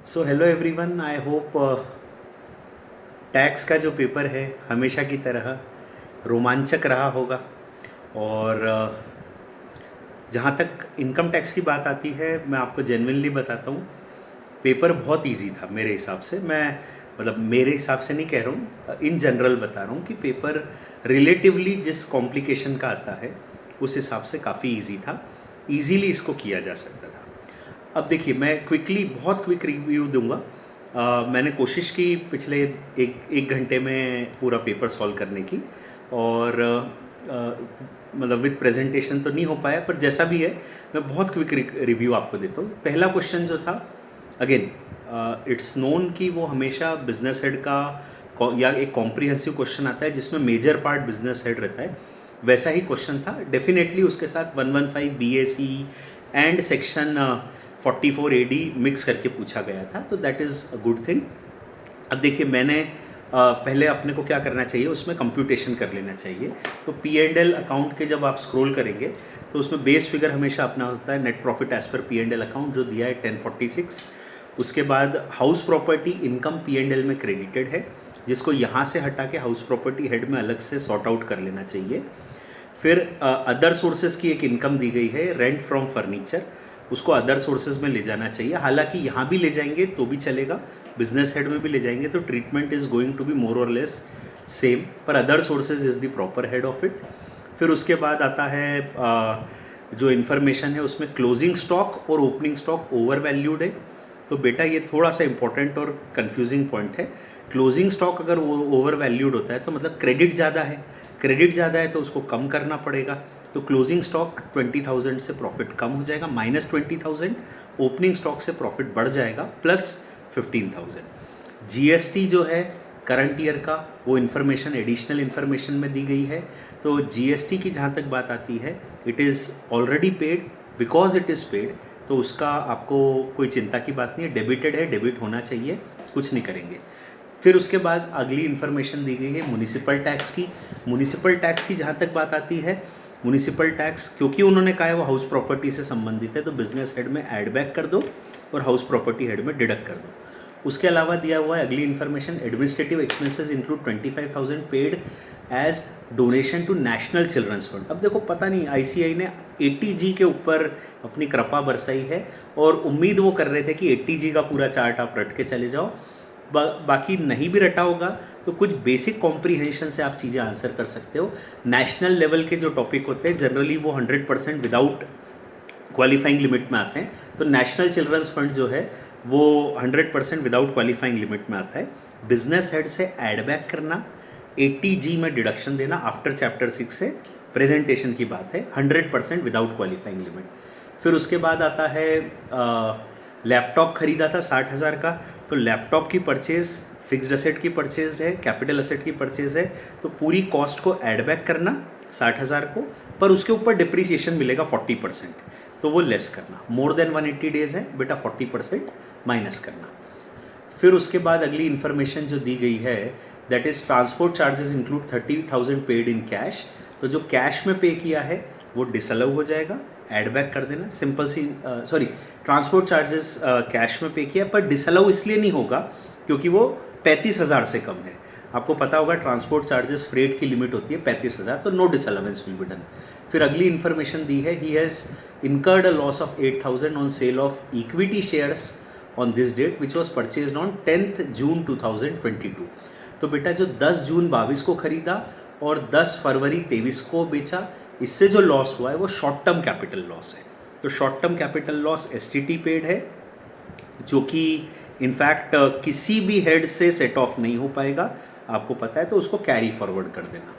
So hello everyone, I hope tax का जो paper है हमेशा की तरह रोमांचक रहा होगा। और जहाँ तक इनकम टैक्स की बात आती है, मैं आपको जेन्युइनली बताता हूँ, पेपर बहुत इजी था मेरे हिसाब से। मैं मतलब मेरे हिसाब से नहीं कह रहा हूँ, इन जनरल बता रहा हूँ कि पेपर रिलेटिवली जिस कॉम्प्लिकेशन का आता है उस हिसाब से काफ़ी इजी था। इजीली इसको किया जा सकता था। अब देखिए, मैं बहुत क्विक रिव्यू दूंगा। मैंने कोशिश की पिछले एक घंटे में पूरा पेपर सॉल्व करने की, और मतलब विद प्रेजेंटेशन तो नहीं हो पाया, पर जैसा भी है मैं बहुत क्विक रिव्यू आपको देता हूँ। पहला क्वेश्चन जो था, अगेन इट्स नोन कि वो हमेशा बिजनेस हेड का या एक कॉम्प्रिहेंसिव क्वेश्चन आता है जिसमें मेजर पार्ट बिजनेस हेड रहता है, वैसा ही क्वेश्चन था। डेफिनेटली उसके साथ 115 BAC and section 44 AD mix करके पूछा गया था, तो that is a good thing. अब देखिए, मैंने पहले अपने को क्या करना चाहिए, उसमें कंप्यूटेशन कर लेना चाहिए। तो P&L अकाउंट के जब आप स्क्रॉल करेंगे तो उसमें बेस फिगर हमेशा अपना होता है net profit as per P&L account, जो दिया है 1046। उसके बाद हाउस प्रॉपर्टी इनकम P&L में क्रेडिटेड है, जिसको यहाँ से हटा के हाउस प्रॉपर्टी हेड में अलग से सॉर्ट आउट कर लेना चाहिए। फिर अदर सोर्सेज की एक इनकम दी गई है, रेंट फ्रॉम फर्नीचर, उसको अदर सोर्सेज में ले जाना चाहिए। हालांकि यहाँ भी ले जाएंगे तो भी चलेगा, बिजनेस हेड में भी ले जाएंगे तो treatment is going to be more और लेस सेम, पर other sources is the proper head of it. फिर उसके बाद आता है जो इन्फॉर्मेशन है उसमें क्लोजिंग स्टॉक और ओपनिंग स्टॉक ओवर वैल्यूड है। तो बेटा, ये थोड़ा सा इंपॉर्टेंट और कंफ्यूजिंग पॉइंट है। क्लोजिंग स्टॉक अगर ओवर वैल्यूड होता है तो मतलब क्रेडिट ज़्यादा है, क्रेडिट ज़्यादा है तो उसको कम करना पड़ेगा। तो क्लोजिंग स्टॉक 20,000 से प्रॉफिट कम हो जाएगा, -20,000। ओपनिंग स्टॉक से प्रॉफिट बढ़ जाएगा, +15,000। GST जो है करंट ईयर का, वो इन्फॉर्मेशन एडिशनल इन्फॉर्मेशन में दी गई है। तो GST की जहाँ तक बात आती है, it is already paid, because it is paid, तो उसका आपको कोई चिंता की बात नहीं है। डेबिटेड है, डेबिट होना चाहिए, कुछ नहीं करेंगे। फिर उसके बाद अगली इन्फॉर्मेशन दी गई है म्युनिसिपल टैक्स की। म्युनिसिपल टैक्स की जहाँ तक बात आती है, म्युनिसिपल टैक्स क्योंकि उन्होंने कहा है वो हाउस प्रॉपर्टी से संबंधित है, तो बिजनेस हेड में ऐड बैक कर दो और हाउस प्रॉपर्टी हेड में डिडक्ट कर दो। उसके अलावा दिया हुआ है अगली information, administrative expenses include 25,000 paid as donation to national children's fund. अब देखो, पता नहीं ICI ने 80G के ऊपर अपनी कृपा बरसाई है, और उम्मीद वो कर रहे थे कि 80G का पूरा चार्ट आप रट के चले जाओ। बाकी नहीं भी रटा होगा तो कुछ बेसिक कॉम्प्रीहेंशन से आप चीज़ें आंसर कर सकते हो। नेशनल लेवल के जो टॉपिक होते हैं जनरली वो 100% विदाउट क्वालिफाइंग लिमिट में आते हैं। तो नेशनल चिल्ड्रंस फंड जो है वो 100% विदाउट क्वालिफाइंग लिमिट में आता है। बिजनेस हेड से एड बैक करना, 80G में डिडक्शन देना आफ्टर चैप्टर 6 से, प्रेजेंटेशन की बात है, 100% विदाउट क्वालिफाइंग लिमिट। फिर उसके बाद आता है लैपटॉप खरीदा था 60,000 का, तो लैपटॉप की परचेज़ फिक्स्ड असेट की परचेज है, कैपिटल असेट की परचेज है, तो पूरी कॉस्ट को ऐड बैक करना 60,000 को, पर उसके ऊपर डिप्रिसिएशन मिलेगा 40%, तो वो लेस करना। मोर देन 180 डेज है बेटा, 40% माइनस करना। फिर उसके बाद अगली इन्फॉर्मेशन जो दी गई है, that is transport charges include 30,000 paid in cash. तो जो कैश में पे किया है वो डिसअलाउ हो जाएगा, ऐड बैक कर देना। सिंपल सी सॉरी, ट्रांसपोर्ट चार्जेस कैश में पे किया, पर डिसअलाउ इसलिए नहीं होगा क्योंकि वो 35,000 से कम है। आपको पता होगा ट्रांसपोर्ट चार्जेस फ्रेट की लिमिट होती है 35,000, तो no disallowance will be done. फिर अगली इन्फॉर्मेशन दी है, he has incurred a loss of 8,000 on sale of equity shares on this date which was purchase on 10th June 2022। तो बेटा, जो 10 जून 22 को खरीदा और 10 फरवरी 23 को बेचा, इससे जो लॉस हुआ है वो शॉर्ट टर्म कैपिटल लॉस है। तो short term capital loss STT paid है, जो कि इनफैक्ट किसी भी हेड से सेट ऑफ नहीं हो पाएगा, आपको पता है, तो उसको कैरी फॉरवर्ड कर देना।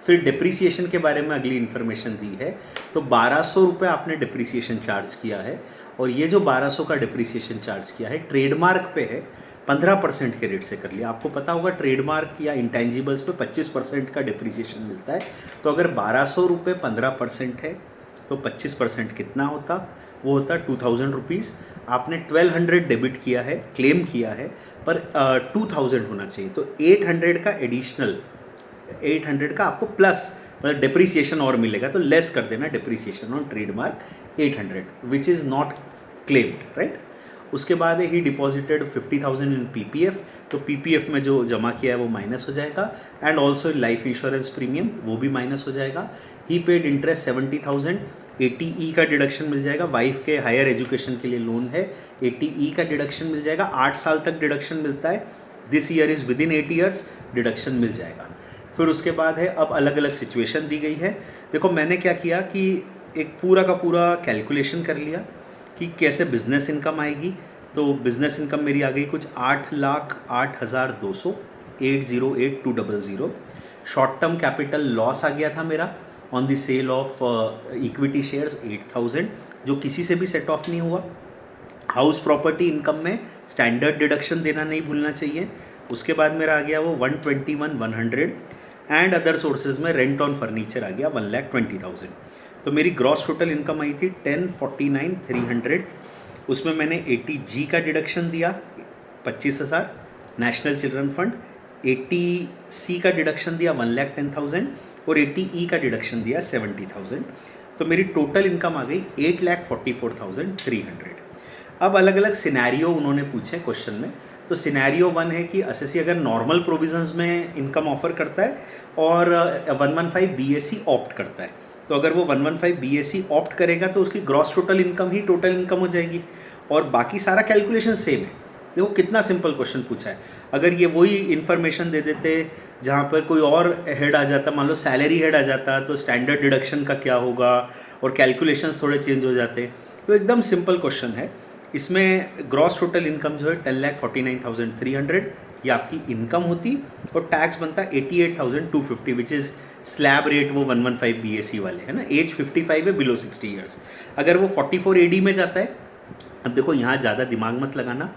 फिर डिप्रिसिएशन के बारे में अगली इन्फॉर्मेशन दी है। तो 1,200 रुपये आपने डिप्रिसिएशन चार्ज किया है, और ये जो 1,200 का डिप्रिसिएशन चार्ज किया है ट्रेडमार्क पे है, 15% के रेट से कर लिया। आपको पता होगा ट्रेडमार्क या इंटेंजिबल्स पे 25% का डिप्रिसिएशन मिलता है। तो अगर 1,200 रुपये 15% है तो 25% कितना होता, वो होता 2,000 रुपीज़। आपने 1,200 डेबिट किया है, क्लेम किया है, पर 2,000 होना चाहिए, तो 800 का एडिशनल, 800 का आपको प्लस मतलब डिप्रिसिएशन और मिलेगा, तो लेस कर देना depreciation on trademark 800 which is not claimed, right. उसके बाद ही डिपॉजिटेड 50,000 इन पीपीएफ, तो पीपीएफ में जो जमा किया है वो माइनस हो जाएगा, and also life insurance premium वो भी माइनस हो जाएगा। ही पेड इंटरेस्ट 70,000, 80E का डिडक्शन मिल जाएगा, वाइफ के हायर एजुकेशन के लिए लोन है, 80E का डिडक्शन मिल जाएगा, 8 साल तक डिडक्शन मिलता है, this year is within 8 years deduction मिल जाएगा। फिर उसके बाद है अब अलग अलग सिचुएशन दी गई है। देखो मैंने क्या किया कि एक पूरा का पूरा कैलकुलेशन कर लिया कि कैसे बिज़नेस इनकम आएगी। तो बिज़नेस इनकम मेरी आ गई कुछ 8,08,200, 808,200। शॉर्ट टर्म कैपिटल लॉस आ गया था मेरा on the sale of equity shares 8,000, जो किसी से भी सेट ऑफ नहीं हुआ। हाउस प्रॉपर्टी इनकम में स्टैंडर्ड डिडक्शन देना नहीं भूलना चाहिए। उसके बाद मेरा आ गया वो 121,100, एंड अदर सोर्सेज में रेंट ऑन फर्नीचर आ गया 1,20,000। तो मेरी ग्रॉस टोटल इनकम आई थी 10,49,300। उसमें मैंने 80G का डिडक्शन दिया 25,000 नेशनल चिल्ड्रन फंड, 80C का डिडक्शन दिया 1,10,000 और 80E का डिडक्शन दिया 70,000। तो मेरी टोटल इनकम आ गई 8,44,300। अब अलग अलग सिनेरियो उन्होंने पूछे क्वेश्चन में। तो सिनेरियो 1 है कि एसएससी अगर नॉर्मल प्रोविजंस में इनकम ऑफर करता है और 115 बीएससी ऑप्ट करता है, तो अगर वो 115 बीएससी ऑप्ट करेगा तो उसकी ग्रॉस टोटल इनकम ही टोटल इनकम हो जाएगी, और बाकी सारा कैलकुलेशन सेम है। देखो कितना सिंपल क्वेश्चन पूछा है। अगर ये वही इन्फॉर्मेशन दे देते जहाँ पर कोई और हेड आ जाता, मान लो सैलरी हेड आ जाता, तो स्टैंडर्ड डिडक्शन का क्या होगा और कैलकुलेशंस थोड़े चेंज हो जाते। तो एकदम सिंपल क्वेश्चन है। इसमें ग्रॉस टोटल इनकम जो है 10,49,300 ये आपकी इनकम होती, और टैक्स बनता है 88,250 विच इज़ स्लैब रेट, वो 115 बीएससी वाले है ना। एज 55 है, बिलो 60 ईयर्स। अगर वो 44 एडी में जाता है, अब देखो यहाँ ज़्यादा दिमाग मत लगाना,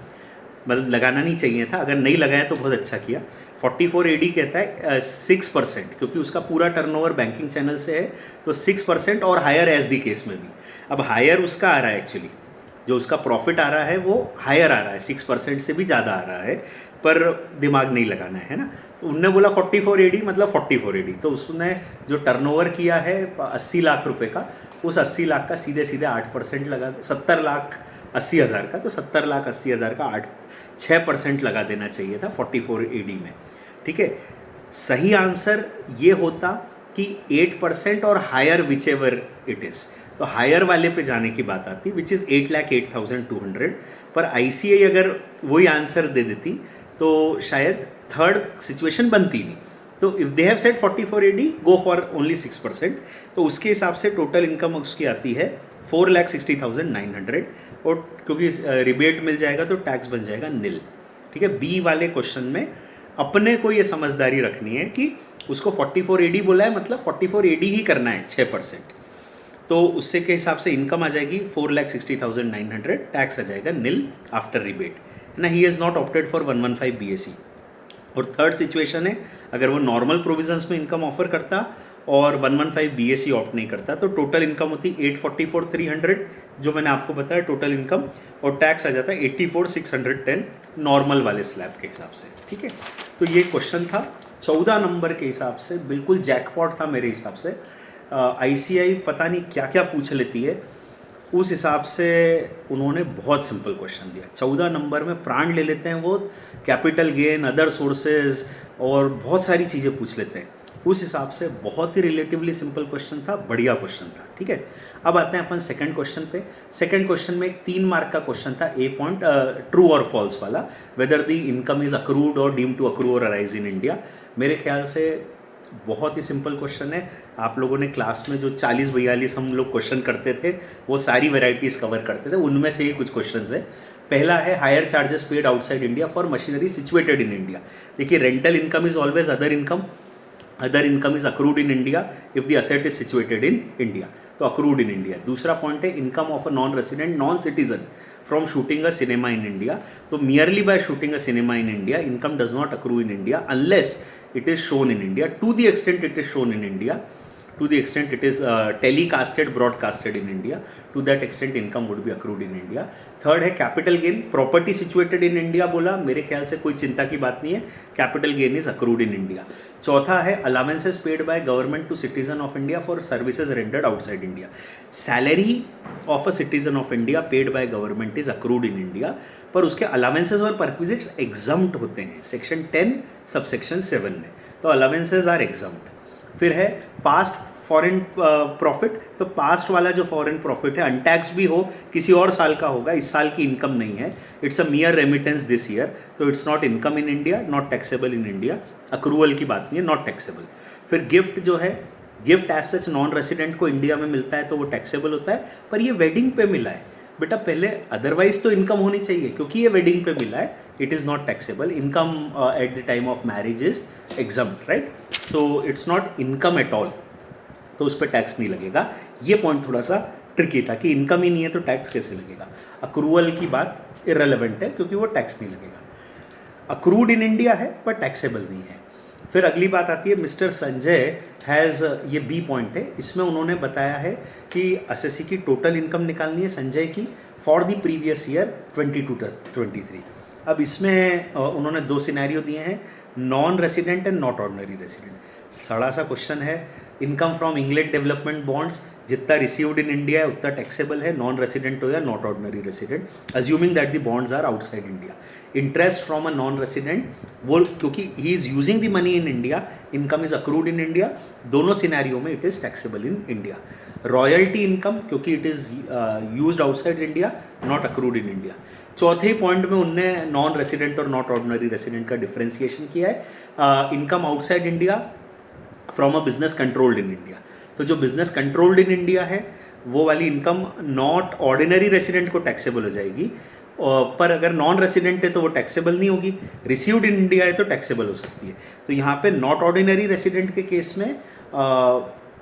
मतलब लगाना नहीं चाहिए था, अगर नहीं लगाया तो बहुत अच्छा किया। 44 एडी कहता है 6%, क्योंकि उसका पूरा टर्नओवर बैंकिंग चैनल से है, तो 6% और हायर एज दी केस में भी। अब हायर उसका आ रहा है, एक्चुअली जो उसका प्रॉफिट आ रहा है वो हायर आ रहा है, 6% से भी ज़्यादा आ रहा है, पर दिमाग नहीं लगाना है ना। तो उनने बोला 44 एडी मतलब 44 एडी, तो उसने जो टर्नओवर किया है 80 लाख रुपए का, उस 80 लाख का सीधे सीधे 8% लगा, 70,80,000 का, तो 70,80,000 का 6% लगा देना चाहिए था 44 एडी में। ठीक है, सही आंसर ये होता कि 8% और higher whichever it is, तो हायर वाले पे जाने की बात आती, विच इज़ 8,08,200। पर ICAI अगर वही आंसर दे देती तो शायद थर्ड सिचुएशन बनती नहीं। तो if they have said 44 AD, go for only 6%। तो उसके हिसाब से टोटल इनकम उसकी आती है 4,60,900, और क्योंकि रिबेट मिल जाएगा तो टैक्स बन जाएगा निल। ठीक है, बी वाले क्वेश्चन में अपने को ये समझदारी रखनी है कि उसको 44 एडी बोला है, मतलब 44 एडी ही करना है 6%, तो उससे के हिसाब से इनकम आ जाएगी 4,60,900, टैक्स आ जाएगा निल आफ्टर रिबेट, है ना। He has not opted for 115 BSc. और थर्ड सिचुएशन है, अगर वो नॉर्मल प्रोविजंस में इनकम ऑफर करता और 115 बीएससी ऑप्ट नहीं करता, तो टोटल इनकम होती 844,300 जो मैंने आपको बताया टोटल इनकम, और टैक्स आ जाता है 84,610 नॉर्मल वाले स्लैब के हिसाब से। ठीक है, तो ये क्वेश्चन था 14 नंबर के हिसाब से, बिल्कुल जैकपॉट था मेरे हिसाब से। ICAI पता नहीं क्या क्या पूछ लेती है, उस हिसाब से उन्होंने बहुत सिंपल क्वेश्चन दिया। 14 नंबर में प्राण ले लेते हैं वो, कैपिटल गेन, अदर सोर्सेज और बहुत सारी चीज़ें पूछ लेते हैं। उस हिसाब से बहुत ही रिलेटिवली सिंपल क्वेश्चन था, बढ़िया क्वेश्चन था। ठीक है, अब आते हैं अपन सेकंड क्वेश्चन पे। सेकंड क्वेश्चन में एक 3 मार्क का क्वेश्चन था, ए पॉइंट ट्रू और फॉल्स वाला, whether the income is accrued और डीम टू अक्रू और अराइज इन इंडिया। मेरे ख्याल से बहुत ही सिंपल क्वेश्चन है। आप लोगों ने क्लास में जो 40-42 हम लोग क्वेश्चन करते थे, वो सारी वेराइटीज़ कवर करते थे, उनमें से ही कुछ क्वेश्चन है। पहला है hire charges paid outside India for machinery situated in India. देखिए, rental income is always other income, other income is accrued in India if the asset is situated in India, तो अक्रूड इन इंडिया। दूसरा point है income of a non resident non citizen from shooting a cinema in India, तो merely by shooting a cinema in India income does not accrue in India unless it is shown in India, to the extent it is shown in India, to the extent it is telecasted, broadcasted in India, to that extent income would be accrued in India. Third है capital gain, property situated in India बोला, मेरे ख्याल से कोई चिंता की बात नहीं है, capital gain is accrued in India. चौथा है allowances paid by government to citizen of India for services rendered outside India. Salary of a citizen of India paid by government is accrued in India, पर उसके allowances और perquisites exempt होते हैं section 10 subsection 7 में, तो allowances are exempt. फिर है past foreign profit, तो पास्ट वाला जो फॉरेन प्रॉफिट है अनटैक्स भी हो, किसी और साल का होगा, इस साल की इनकम नहीं है, it's a mere remittance this year, तो it's not income in India, not taxable in India, accrual की बात नहीं है, नॉट टैक्सेबल. फिर गिफ्ट जो है, gift as such non resident को इंडिया में मिलता है तो वो टैक्सेबल होता है, पर ये वेडिंग पे मिला है बेटा, पहले अदरवाइज तो इनकम होनी चाहिए, क्योंकि ये वेडिंग पे मिला है, it is not taxable. Income at the time of marriage is exempt, right, तो it's not income at all, तो उस पर टैक्स नहीं लगेगा. ये पॉइंट थोड़ा सा ट्रिकी था कि इनकम ही नहीं है तो टैक्स कैसे लगेगा. अक्रूवल की बात इररेलेवेंट है क्योंकि वो टैक्स नहीं लगेगा. अक्रूड इन इंडिया है पर टैक्सेबल नहीं है. फिर अगली बात आती है मिस्टर संजय हैज़, ये बी पॉइंट है, इसमें उन्होंने बताया है कि एसएससी की टोटल इनकम निकालनी है संजय की फॉर द प्रीवियस ईयर 22-23. अब इसमें उन्होंने दो सिनेरियो दिए हैं, non resident and not ordinary resident. सड़ा सा क्वेश्चन है. Income from England development bonds जितना रिसीव्ड इन इंडिया है उतना टैक्सेबल है, नॉन रेसिडेंट हो या not ordinary resident, assuming that the bonds are outside India. Interest from a non resident, वो क्योंकि he is using the money in India, income is accrued in India, दोनों scenario में it is taxable in India. Royalty income क्योंकि it is used outside India, not accrued in India. चौथे ही point में उनने non resident और not ordinary resident का differentiation किया है. Income outside India from a business controlled in India, तो जो बिजनेस कंट्रोल्ड इन इंडिया है वो वाली इनकम नॉट ऑर्डिनरी रेसिडेंट को टैक्सेबल हो जाएगी, पर अगर नॉन रेसिडेंट है तो वो टैक्सेबल नहीं होगी. रिसीव्ड इन इंडिया है तो टैक्सेबल हो सकती है. तो यहाँ पे नॉट ऑर्डिनरी रेसिडेंट के केस में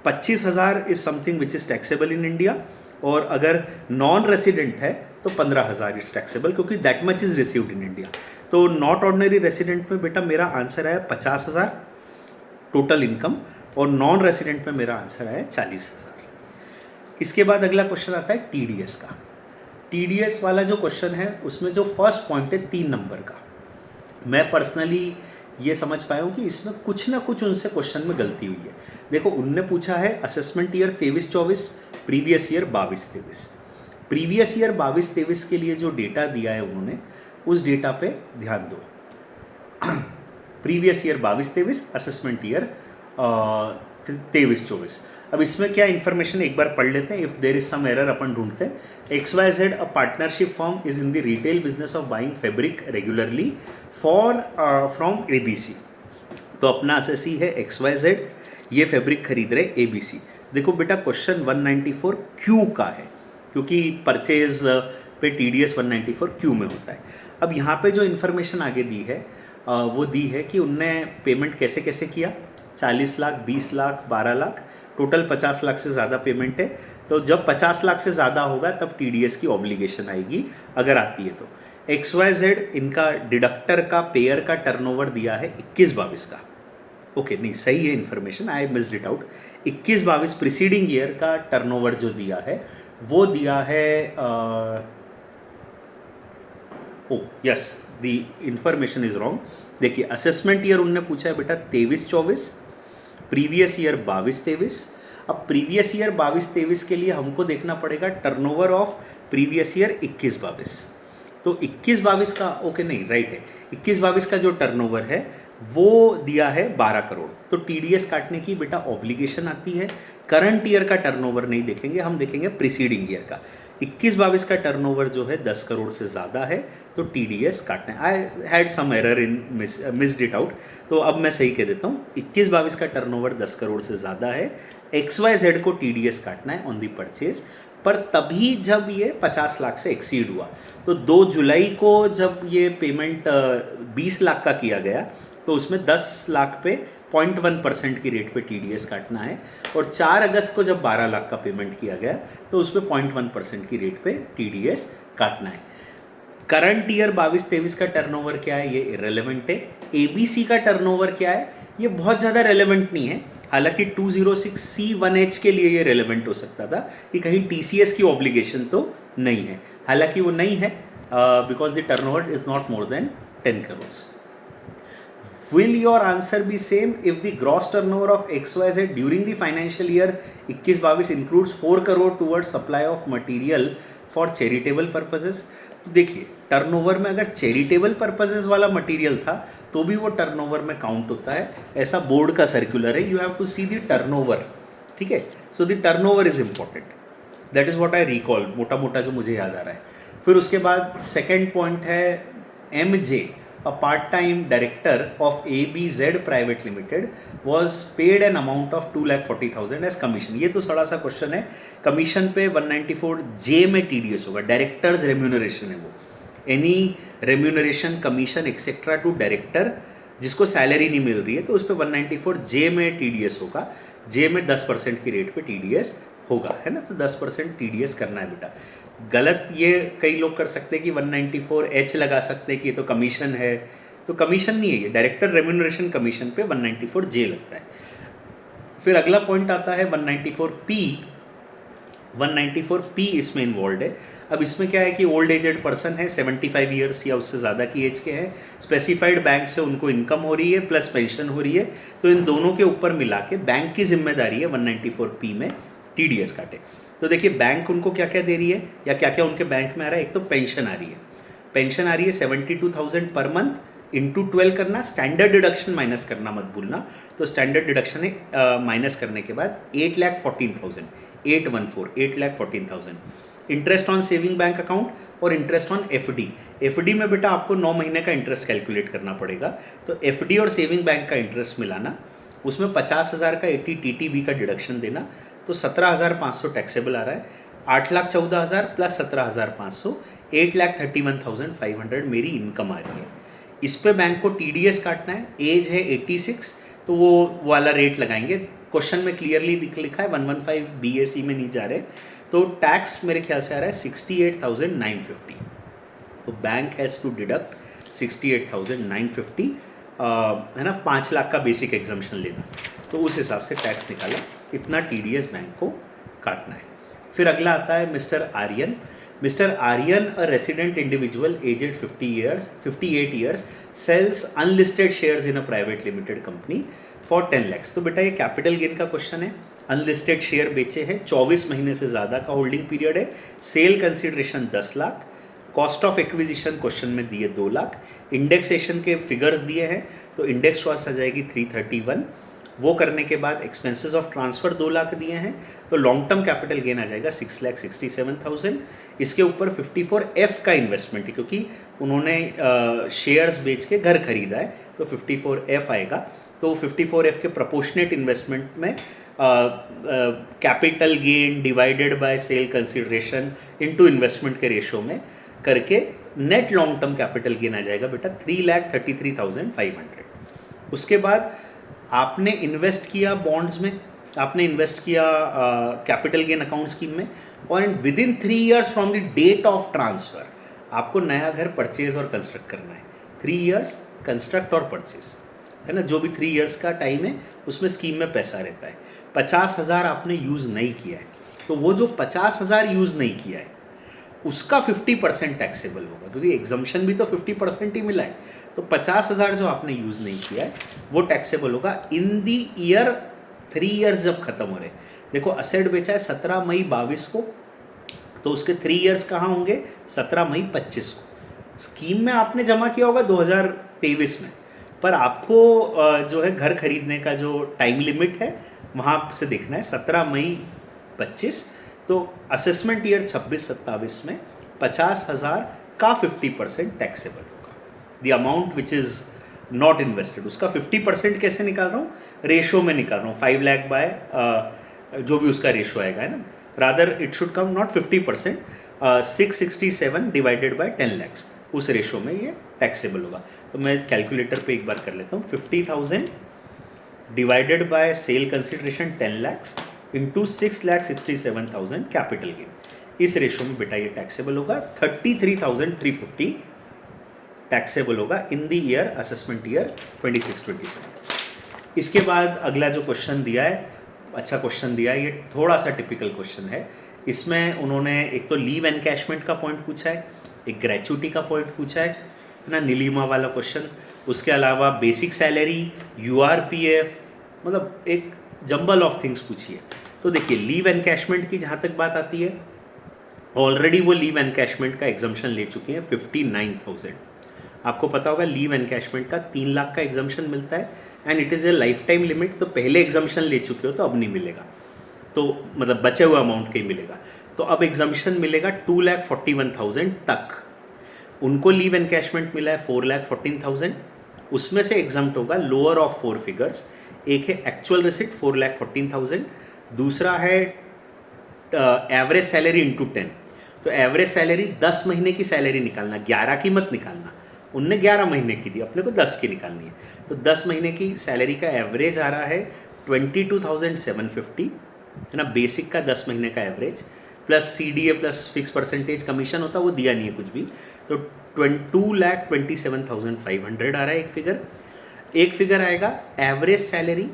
25,000 is something which is taxable in India, और अगर नॉन रेसिडेंट है तो 15,000 इज टैक्सेबल, क्योंकि that much is received in India. तो नॉट ऑर्डिनरी रेसिडेंट में बेटा मेरा आंसर है 50,000 टोटल इनकम, और नॉन रेसिडेंट में मेरा आंसर है 40,000. इसके बाद अगला क्वेश्चन आता है टीडीएस का. टीडीएस वाला जो क्वेश्चन है उसमें जो फर्स्ट पॉइंट है 3 नंबर का, मैं पर्सनली ये समझ पाया हूँ कि इसमें कुछ ना कुछ उनसे क्वेश्चन में गलती हुई है. देखो, उनने पूछा है assessment year 23-24, previous year 22-23. Previous year 22-23 के लिए जो डेटा दिया है उन्होंने, उस डेटा पे ध्यान दो. Previous year 22-23, assessment year 23-24. अब इसमें क्या इन्फॉर्मेशन एक बार पढ़ लेते हैं. If there is some error अपन ढूंढते हैं. XYZ a partnership firm is in the retail business of buying fabric regularly for from ABC. तो अपना एसएससी है XYZ, ये फैब्रिक खरीद रहे ABC. देखो बेटा क्वेश्चन 194 क्यू का है, क्योंकि परचेज पे TDS 194 क्यू में होता है. अब यहाँ पे जो इन्फॉर्मेशन आगे दी है वो दी है कि उनने पेमेंट कैसे कैसे किया. 40 लाख, 20 लाख, 12 लाख, टोटल 50 लाख से ज़्यादा पेमेंट है. तो जब 50 लाख से ज़्यादा होगा तब TDS की ऑब्लिगेशन आएगी, अगर आती है तो. XYZ इनका डिडक्टर का पेयर का टर्नओवर दिया है 21-22 का. ओके, नहीं सही है information, I missed it out. 21-22 preceding year का टर्नओवर जो दिया है वो दिया है, ओ yes, the information is wrong. देखिए, असेसमेंट ईयर उनने पूछा है बेटा 23-24, प्रीवियस ईयर 22-23. अब प्रीवियस ईयर 22-23 के लिए हमको देखना पड़ेगा टर्नओवर ऑफ प्रीवियस ईयर 21-22. तो 21-22 का, ओके नहीं राइट है, 21-22 का जो टर्नओवर है वो दिया है 12 करोड़. तो TDS काटने की बेटा ऑब्लिगेशन आती है. करंट ईयर का टर्नओवर नहीं देखेंगे, हम देखेंगे प्रीसीडिंग ईयर का. 21-22 का टर्नओवर जो है 10 करोड़ से ज़्यादा है तो TDS काटना है. I had some error in missed it out, तो अब मैं सही कह देता हूँ. 21-22 का टर्नओवर 10 करोड़ से ज़्यादा है, XYZ को TDS काटना है ऑन दी परचेज, पर तभी जब ये 50 लाख से एक्सीड हुआ. तो 2 जुलाई को जब ये पेमेंट 20 लाख का किया गया तो उसमें 10 लाख पे 0.1% की रेट पे TDS काटना है, और 4 अगस्त को जब 12 लाख का पेमेंट किया गया तो उस पर 0.1% की रेट पे TDS काटना है. करंट ईयर 22-23 का टर्नओवर क्या है ये इरेलेवेंट है. ABC का टर्नओवर क्या है ये बहुत ज़्यादा रेलेवेंट नहीं है. हालांकि 206C1H के लिए ये रेलेवेंट हो सकता था कि कहीं TCS की ऑब्लिगेशन तो नहीं है, हालांकि वो नहीं है because the turnover is not more than 10 crore. Will your answer be same if the gross turnover of XYZ during the financial year 21-22 includes 4 crore towards supply of material for charitable purposes? तो देखिए turnover में अगर charitable purposes वाला material था तो भी वो turnover में काउंट होता है, ऐसा बोर्ड का सर्कुलर है. You have to see the turnover, ठीक है. So the turnover is important, that is what I recall, मोटा मोटा जो मुझे याद आ रहा है. फिर उसके बाद सेकेंड पॉइंट है MJ, a part-time director of ABZ Private Limited was paid an amount of 2,40,000 as commission. ये तो थोड़ा सा क्वेश्चन है. कमीशन पे 194J में TDS होगा, डायरेक्टर्स रेम्यूनरेशन है वो. Any remuneration commission etcetera to director जिसको सैलरी नहीं मिल रही है तो उस पर 194J में TDS होगा. J में 10% की रेट पे TDS होगा, है ना. तो 10% TDS करना है बेटा. गलत ये कई लोग कर सकते हैं कि 194H लगा सकते हैं कि ये तो कमीशन है, तो कमीशन नहीं है ये, डायरेक्टर रेम्यूनरेशन कमीशन पे 194J लगता है. फिर अगला पॉइंट आता है 194P. 194P इसमें इन्वॉल्व है. अब इसमें क्या है कि ओल्ड एजेड पर्सन है, 75 ईयर्स या उससे ज़्यादा की एज के हैं, स्पेसिफाइड बैंक से उनको इनकम हो रही है प्लस पेंशन हो रही है, तो इन दोनों के ऊपर मिला के बैंक की जिम्मेदारी है 194P में TDS काटे. तो देखिए बैंक उनको क्या क्या दे रही है या क्या क्या उनके बैंक में आ रहा है. एक तो पेंशन आ रही है, पेंशन आ रही है 72,000 पर मंथ इंटू 12 करना, स्टैंडर्ड डिडक्शन माइनस करना मत भूलना. तो स्टैंडर्ड डिडक्शन है माइनस करने के बाद 8,14,000, 814,000. Interest on saving bank account और इंटरेस्ट ऑन FD. FD में बेटा आपको 9 महीने का इंटरेस्ट कैलकुलेट करना पड़ेगा. तो FD और सेविंग बैंक का इंटरेस्ट मिलाना, उसमें 50,000 का 80 TTB का डिडक्शन देना, तो 17,500 टैक्सेबल आ रहा है. 8,14,000 प्लस 17,500, 8,31,500 मेरी इनकम आ रही है. इस पे बैंक को TDS काटना है. एज है 86, तो वो वाला रेट लगाएंगे. क्वेश्चन में क्लियरली लिखा है 115 BAC में नहीं जा रहे, तो टैक्स मेरे ख्याल से आ रहा है 68,950. तो बैंक हैज़ टू डिडक्ट 68,950, है ना. 5 लाख का बेसिक एग्जाम्पशन लेना, तो उस हिसाब से टैक्स निकाला, इतना TDS बैंक को काटना है. फिर अगला आता है mister Aryan. Mister Aryan, a resident individual aged 58 years sells unlisted shares in a private limited company for 10 lakhs. तो बेटा ये कैपिटल गेन का क्वेश्चन है. अनलिस्टेड शेयर बेचे हैं, 24 महीने से ज़्यादा का होल्डिंग पीरियड है. Sale consideration 10 lakh, cost of acquisition question में दिए 2 लाख, इंडेक्सेशन के फिगर्स दिए हैं, तो इंडेक्स कॉस्ट आ जाएगी 331. वो करने के बाद एक्सपेंसेस ऑफ ट्रांसफ़र 2 लाख दिए हैं, तो लॉन्ग टर्म कैपिटल गेन आ जाएगा 6,67,000. इसके ऊपर 54F का इन्वेस्टमेंट है क्योंकि उन्होंने शेयर्स बेच के घर खरीदा है, तो 54F आएगा. तो 54F के प्रोपोर्शनेट इन्वेस्टमेंट में capital gain divided by sale consideration into investment के रेशो में करके net long term capital gain आ जाएगा बेटा 3,33,500. उसके बाद आपने इन्वेस्ट किया बॉन्ड्स में, आपने इन्वेस्ट किया कैपिटल गेन अकाउंट स्कीम में, और within 3 years from the date of transfer आपको नया घर परचेज और कंस्ट्रक्ट करना है. 3 years कंस्ट्रक्ट और परचेज, है ना. जो भी 3 years का टाइम है उसमें स्कीम में पैसा रहता है. 50,000 आपने यूज़ नहीं किया है, तो वो जो 50,000 यूज़ नहीं किया है उसका 50% टैक्सेबल होगा, क्योंकि एग्जम्पशन भी तो 50% ही मिला है. तो 50,000 जो आपने यूज़ नहीं किया है वो टैक्सेबल होगा इन दी ईयर 3 years जब ख़त्म हो रहे. देखो असेट बेचा है 17 मई 22 को, तो उसके 3 years कहाँ होंगे, 17 मई 25 को. स्कीम में आपने जमा किया होगा 2023 में, पर आपको जो है घर खरीदने का जो टाइम लिमिट है वहाँ से देखना है 17 मई 25. तो असेसमेंट ईयर 26-27 में 50,000 का 50% टैक्सेबल होगा. The amount which is not invested उसका 50% कैसे निकाल रहा हूँ, रेशो में निकाल रहा हूँ. 5 लाख बाय जो भी उसका रेशो आएगा, है ना. Rather it should come not 50%, 667 divided by 10 lakhs, उस रेशो में ये टैक्सेबल होगा. तो मैं कैलकुलेटर पे एक बार कर लेता हूँ. 50,000 divided by sale consideration 10 lakhs into 6,67,000 capital gain, इस रेशो में बेटा ये टैक्सेबल होगा. 33,350 टैक्सेबल होगा इन द ईयर असेसमेंट ईयर 26-27. इसके बाद अगला जो क्वेश्चन दिया है, अच्छा क्वेश्चन दिया है, ये थोड़ा सा टिपिकल क्वेश्चन है। इसमें उन्होंने एक तो लीव एनकैशमेंट का पॉइंट पूछा है, एक ग्रेचुटी का पॉइंट पूछा है ना, नीलिमा वाला क्वेश्चन। उसके अलावा बेसिक सैलरी, यूआरपीएफ, मतलब एक जंबल ऑफ थिंग्स पूछी है। तो देखिए लीव एनकैशमेंट की जहाँ तक बात आती है, ऑलरेडी वो लीव एनकैशमेंट का एग्जम्पशन ले चुकी हैं 59,000। आपको पता होगा लीव एनकैशमेंट का 3 लाख का एग्जम्पशन मिलता है and it is a life time limit. तो पहले एग्जम्पशन ले चुके हो तो अब नहीं मिलेगा, तो मतलब बचे हुए अमाउंट का ही मिलेगा। तो अब एग्जम्पशन मिलेगा 2,41,000 तक। उनको लीव एनकैशमेंट मिला है 4,14,000, उसमें से एग्जम्प्ट होगा लोअर ऑफ 4 फिगर्स। एक है एक्चुअल रिसिट 4,14,000, दूसरा है एवरेज सैलरी इंटू 10। तो एवरेज सैलरी 10 महीने की सैलरी निकालना, 11 की मत निकालना, उनने 11 महीने की दी, अपने को 10 की निकालनी है। तो 10 महीने की सैलरी का एवरेज आ रहा है 22,750, है ना, बेसिक का 10 महीने का average plus CDA plus fix percentage commission होता है, वो दिया नहीं है कुछ भी। तो 2,27,500 आ रहा है एक फिगर। एक फिगर आएगा average salary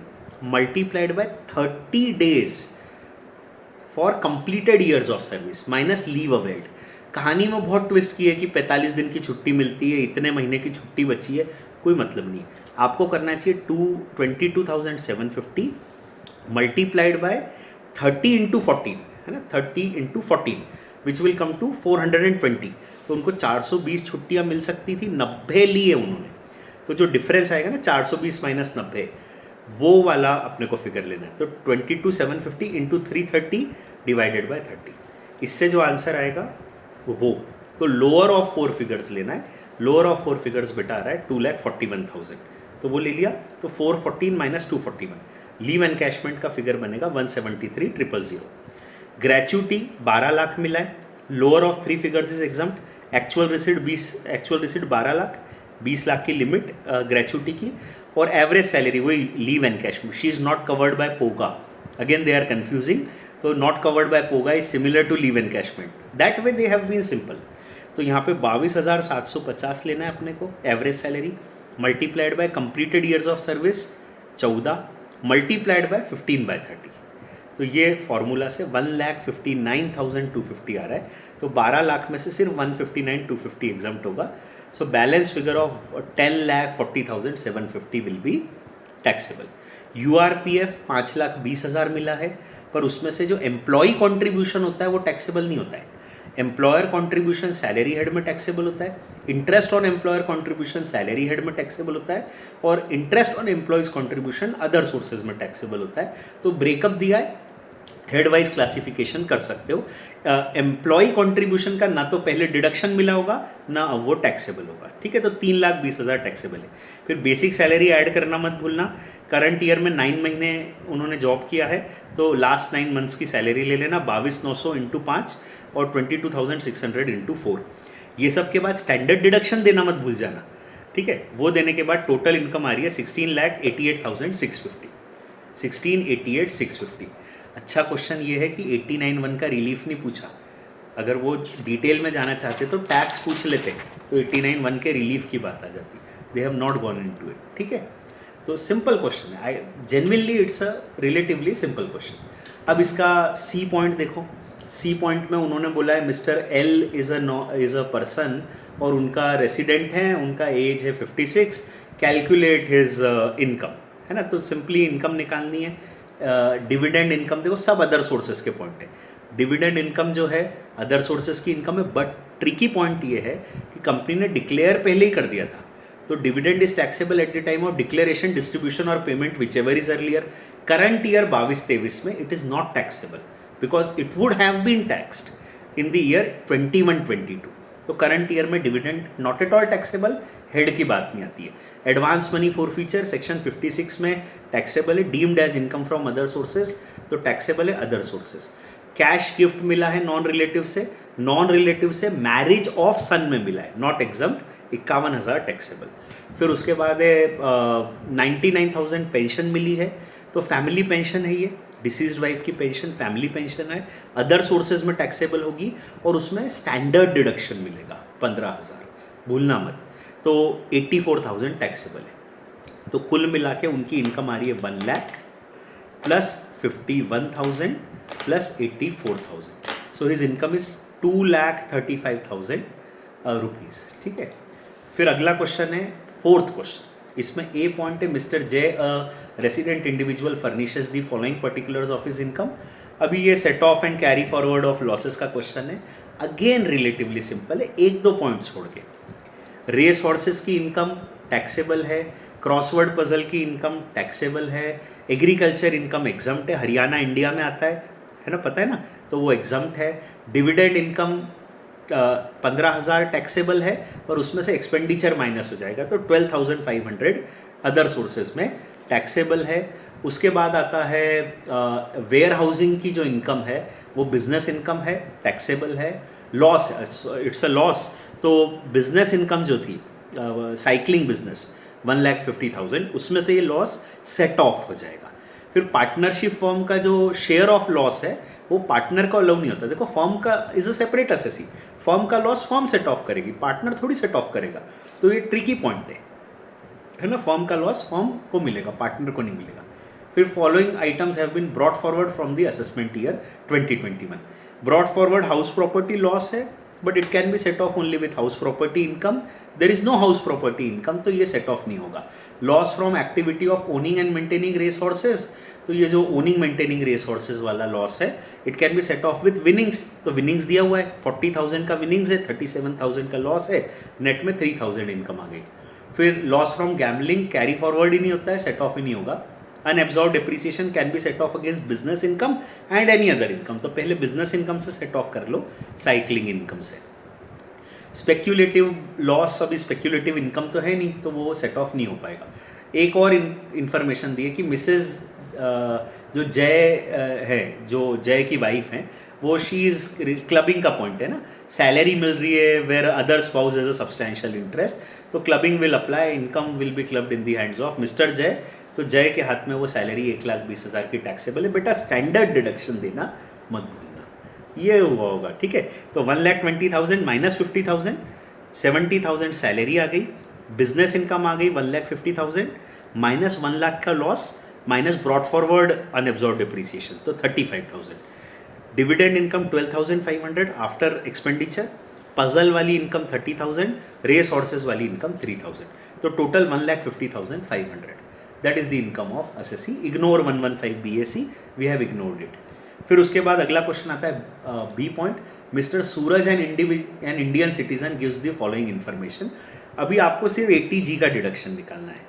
multiplied by 30 days for completed years of service minus leave availed. कहानी में बहुत ट्विस्ट की है कि 45 दिन की छुट्टी मिलती है, इतने महीने की छुट्टी बची है, कोई मतलब नहीं। आपको करना चाहिए 22,750 मल्टीप्लाइड बाय 30 इंटू 14, है ना, 30 into 14 which will come to 420। तो उनको 420 छुट्टियाँ मिल सकती थी, 90 लिए उन्होंने। तो जो डिफरेंस आएगा ना 420 माइनस 90, वो वाला अपने को फिगर लेना है। तो 22,750 इंटू 330 डिवाइडेड बाय 30, इससे जो आंसर आएगा वो, तो लोअर ऑफ 4 फिगर्स लेना है। लोअर ऑफ 4 फिगर्स बेटा आ रहा है 2,41,000, तो वो ले लिया। तो 414 माइनस 241, लीव एनकैशमेंट का फिगर बनेगा 173,000। ग्रेचुटी 12 लाख मिला है, lower of 3 figures is exempt. Actual receipt 12 lakh, 20 lakh की लिमिट ग्रेचुटी की। और एवरेज सैलरी वही leave encashment, she is not covered by POGA, again they are confusing. तो not covered by POGA is similar to leave encashment, that way they have been simple. तो यहाँ पे 22,750 लेना है अपने को average salary, multiplied by completed years of service 14, multiplied by 15/30। तो ये फॉर्मूला से 1,59,250 आ रहा है। तो 12 लाख में से सिर्फ 159,250 एग्जम्प्ट होगा। So balance figure of 10,40,750 will be taxable. URPF 5,20,000 मिला है, पर उसमें से जो एम्प्लॉई कॉन्ट्रीब्यूशन होता है वो टैक्सेबल नहीं होता है। एम्प्लॉयर कॉन्ट्रीब्यूशन सैलरी हेड में टैक्सेबल होता है, interest on employer contribution salary head में टैक्सेबल होता है, और interest on employees contribution other sources में टैक्सेबल होता है। तो ब्रेकअप दिया है, हेड वाइज क्लासिफिकेशन कर सकते हो। एम्प्लॉय कंट्रीब्यूशन का ना तो पहले डिडक्शन मिला होगा ना अब वो टैक्सेबल होगा, ठीक है। तो 3,20,000 टैक्सेबल है। फिर बेसिक सैलरी ऐड करना मत भूलना। करंट ईयर में 9 महीने उन्होंने जॉब किया है, तो लास्ट 9 मंथ्स की सैलरी ले लेना, 22,900 इंटू 5 और 22,600 इंटू 4। ये सब के बाद स्टैंडर्ड डिडक्शन देना मत भूल जाना, ठीक है। वो देने के बाद टोटल इनकम आ रही है 16,88,650, 16,88,650। अच्छा क्वेश्चन ये है कि 89(1) का रिलीफ नहीं पूछा। अगर वो डिटेल में जाना चाहते तो टैक्स पूछ लेते, तो 89(1) के रिलीफ की बात आ जाती। They have not gone into it, ठीक है। तो सिंपल क्वेश्चन है, I genuinely it's a relatively simple question. अब इसका सी पॉइंट देखो। सी पॉइंट में उन्होंने बोला है mister L is a person और उनका रेसिडेंट है, उनका एज है 56, कैलकुलेट हिज इनकम, है ना। तो सिंपली इनकम निकालनी है। डिविडेंड इनकम देखो, सब अदर सोर्सेज के पॉइंट है। डिविडेंड इनकम जो है अदर सोर्सेज की इनकम है, बट ट्रिकी पॉइंट ये है कि कंपनी ने डिक्लेयर पहले ही कर दिया था। तो dividend is taxable at the time of declaration, distribution और payment whichever is earlier. Current year 22-23 में it is not taxable because it would have been taxed in the year 21-22। तो current year में dividend not at all taxable, head की बात नहीं आती है। Advance money forfeiture section 56 में taxable है, deemed as income from other sources, तो टैक्सेबल है अदर सोर्सेज। कैश गिफ्ट मिला है नॉन रिलेटिव से, नॉन रिलेटिव से मैरिज ऑफ सन में मिला है, नॉट एग्जम्प्ट, 51,000 टैक्सेबल। फिर उसके बाद है 99,000 पेंशन मिली है, तो फैमिली पेंशन है, ये डिसीज्ड वाइफ की पेंशन फैमिली पेंशन है, अदर सोर्सेज में टैक्सेबल होगी और उसमें स्टैंडर्ड डिडक्शन मिलेगा 15,000, भूलना मत। तो 84,000 टैक्सेबल है। तो कुल मिला के उनकी इनकम आ रही है 1 lakh plus 51,000 plus 84,000. So his income is 2,35,000 rupees. ठीक है. फिर अगला क्वेश्चन है, फोर्थ क्वेश्चन. इसमें ए पॉइंट है, mister J resident individual furnishes the following particulars of his income. अभी ये set of and carry forward of losses का क्वेश्चन है. अगेन रिलेटिवली सिंपल है, एक दो पॉइंट छोड़ के. रेस हॉर्सेस की इनकम टैक्सेबल है, क्रॉसवर्ड पजल की इनकम टैक्सेबल है, एग्रीकल्चर इनकम एग्जम्प्ट है, हरियाणा इंडिया में आता है ना, पता है ना, तो वो एग्जम्प्ट है. डिविडेंड इनकम 15,000 टैक्सेबल है और उसमें से एक्सपेंडिचर माइनस हो जाएगा, तो 12,500 अदर सोर्सेज में टैक्सेबल है. उसके बाद आता है वेयर हाउसिंग की जो इनकम है वो बिजनेस इनकम है, टैक्सेबल है. लॉस, इट्स अ लॉस, तो बिजनेस इनकम जो थी साइकिलिंग बिजनेस 1,50,000, उसमें से ये लॉस सेट ऑफ हो जाएगा. फिर पार्टनरशिप फर्म का जो शेयर ऑफ लॉस है वो पार्टनर को अलाउ नहीं होता. देखो फर्म का इज अ सेपरेट एसेसी, फर्म का लॉस फर्म सेट ऑफ करेगी, पार्टनर थोड़ी सेट ऑफ करेगा. तो ये ट्रिकी पॉइंट है ना. फर्म का लॉस फर्म को मिलेगा, पार्टनर को नहीं मिलेगा. फिर following items have been brought forward from the assessment year 2021. Brought forward house property loss है, but it can be set off only with house property income. There is no house property income, तो ये set off नहीं होगा. Loss from activity of owning and maintaining race horses, तो ये जो owning maintaining race horses वाला loss है it can be set off with winnings. तो विनिंग्स दिया हुआ है, 40,000 का विनिंग्स है, 37,000 का लॉस है, नेट में 3,000 इनकम आ गई. फिर loss from gambling carry forward ही नहीं होता है, सेट ऑफ ही नहीं होगा. Unabsorbed depreciation can be set off against business income and any other income, तो पहले बिजनेस इनकम से सेट ऑफ कर लो, साइकिलिंग इनकम से. स्पेक्यूलेटिव लॉस, अभी स्पेक्यूलेटिव इनकम तो है नहीं, तो वो सेट ऑफ नहीं हो पाएगा. एक और इन्फॉर्मेशन दी है कि मिसेज जो जय है, जो जय की वाइफ हैं, वो शी इज़ क्लबिंग का पॉइंट है ना, सैलरी मिल रही है where other spouse has a substantial interest, तो clubbing will apply, income will be clubbed in the hands of mister Jay. तो जय के हाथ में वो सैलरी 1,20,000 की टैक्सेबल है. बेटा स्टैंडर्ड डिडक्शन देना मत भूलना, ये हुआ होगा. ठीक है. तो 1,20,000 माइनस 50,000, 70,000 सैलरी आ गई, बिजनेस इनकम आ गई 1,50,000 माइनस 1 लाख का loss minus brought forward unabsorbed depreciation, तो 35,000. Dividend income 12,500 after expenditure, puzzle वाली इनकम 30,000, रेस हॉर्सेस वाली इनकम 3,000, तो total 1,50,500. That is the income of assessee. Ignore 115 BAC, we have ignored it. फिर उसके बाद अगला क्वेश्चन आता है B point, mister Suraj an Indian citizen gives the following information. अभी आपको सिर्फ 80G का डिडक्शन निकालना है.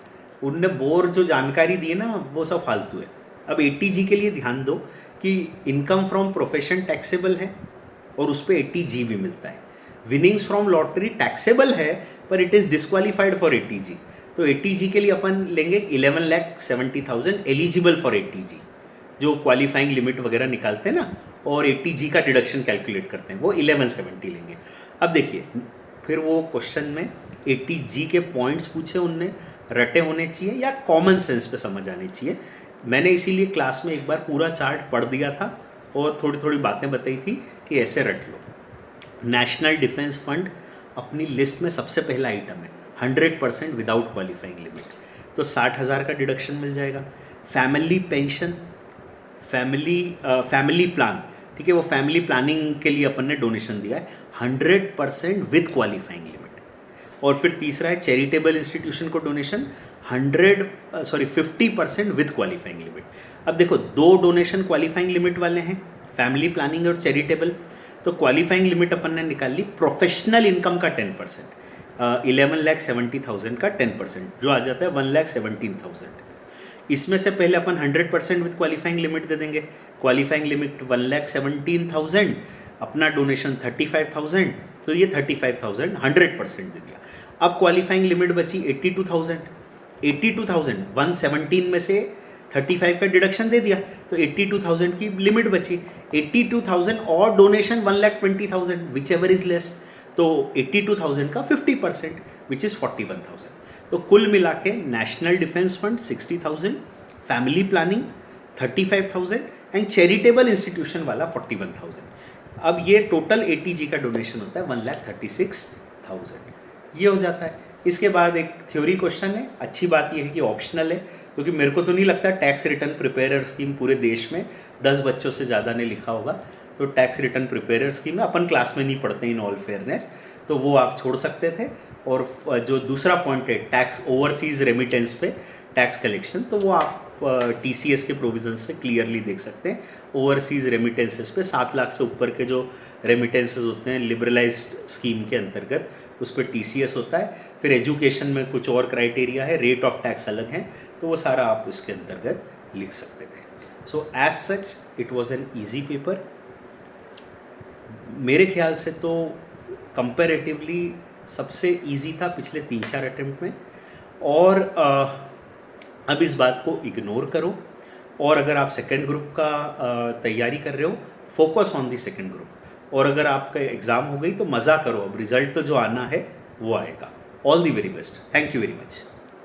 उनने बोर जो जानकारी दी है ना वो सब फालतू है. अब 80G के लिए ध्यान दो कि इनकम फ्रॉम प्रोफेशन टैक्सेबल है और उस पर 80G भी मिलता है. विनिंग्स फ्रॉम लॉटरी टैक्सेबल है पर it is disqualified for 80G, तो 80G के लिए अपन लेंगे 11,70,000 एलिजिबल फॉर 80G, जो क्वालिफाइंग लिमिट वगैरह निकालते हैं ना और 80G का डिडक्शन कैलकुलेट करते हैं, वो 1170 लेंगे. अब देखिए फिर वो क्वेश्चन में 80G के पॉइंट्स पूछे, उनने रटे होने चाहिए या कॉमन सेंस पे समझ आनी चाहिए. मैंने इसीलिए क्लास में एक बार पूरा चार्ट पढ़ दिया था और थोड़ी थोड़ी बातें बताई थी कि ऐसे रट लो. नेशनल डिफेंस फंड अपनी लिस्ट में सबसे पहला आइटम है, 100% विदाउट क्वालिफाइंग लिमिट, तो 60,000 का डिडक्शन मिल जाएगा. फैमिली पेंशन, फैमिली प्लान, ठीक है, वो फैमिली प्लानिंग के लिए अपन ने डोनेशन दिया है 100% विद क्वालिफाइंग लिमिट. और फिर तीसरा है चैरिटेबल इंस्टीट्यूशन को डोनेशन 50% विद क्वालिफाइंग लिमिट. अब देखो दो डोनेशन क्वालिफाइंग लिमिट वाले हैं, फैमिली प्लानिंग और चैरिटेबल. तो क्वालिफाइंग लिमिट अपन ने निकाल ली प्रोफेशनल इनकम का 10%, 11,70,000 का 10% जो आ जाता है 1,17,000. इसमें से पहले अपन 100% विद क्वालिफाइंग लिमिट दे देंगे. क्वालिफाइंग लिमिट 1,17,000, अपना डोनेशन 35,000, तो ये 35,000 100% दे दिया. अब क्वालिफाइंग लिमिट बची 82,000. 82,000 117 में से 35 का डिडक्शन दे दिया, तो 82,000 की लिमिट बची. 82,000 और donation 1,20,000 which ever is less, तो 82,000 का 50% विच इज़ 41,000. तो कुल मिला के national defence fund 60,000, family planning 35,000 and charitable institution वाला 41,000. अब ये टोटल 80G का डोनेशन होता है 1,36,000. ये हो जाता है. इसके बाद एक थ्योरी क्वेश्चन है। अच्छी बात यह है कि ऑप्शनल है, क्योंकि मेरे को तो नहीं लगता टैक्स रिटर्न प्रिपेयर स्कीम पूरे देश में 10 बच्चों से ज़्यादा ने लिखा होगा। तो टैक्स रिटर्न प्रिपेयर स्कीम में अपन क्लास में नहीं पढ़ते इन ऑल फेयरनेस, तो वो आप छोड़ सकते थे। और जो दूसरा पॉइंट है टैक्स ओवरसीज रेमिटेंस पे टैक्स कलेक्शन, तो वो आप TCS के प्रोविजन से क्लियरली देख सकते हैं। ओवरसीज रेमिटेंसेस पे 7 लाख से ऊपर के जो रेमिटेंसेस होते हैं लिबरलाइज्ड स्कीम के अंतर्गत, उस पर TCS होता है। फिर एजुकेशन में कुछ और क्राइटेरिया है, रेट ऑफ टैक्स अलग है, तो वो सारा आप उसके अंतर्गत लिख सकते थे। So as such it was an easy paper मेरे ख्याल से। तो कंपैरेटिवली सबसे इजी था पिछले 3-4 अटेम्प्ट में। और अब इस बात को इग्नोर करो, और अगर आप सेकेंड ग्रुप का तैयारी कर रहे हो, focus on the second group. और अगर आपका एग्ज़ाम हो गई तो मज़ा करो, अब रिज़ल्ट तो जो आना है वो आएगा। All the very best, thank you very much.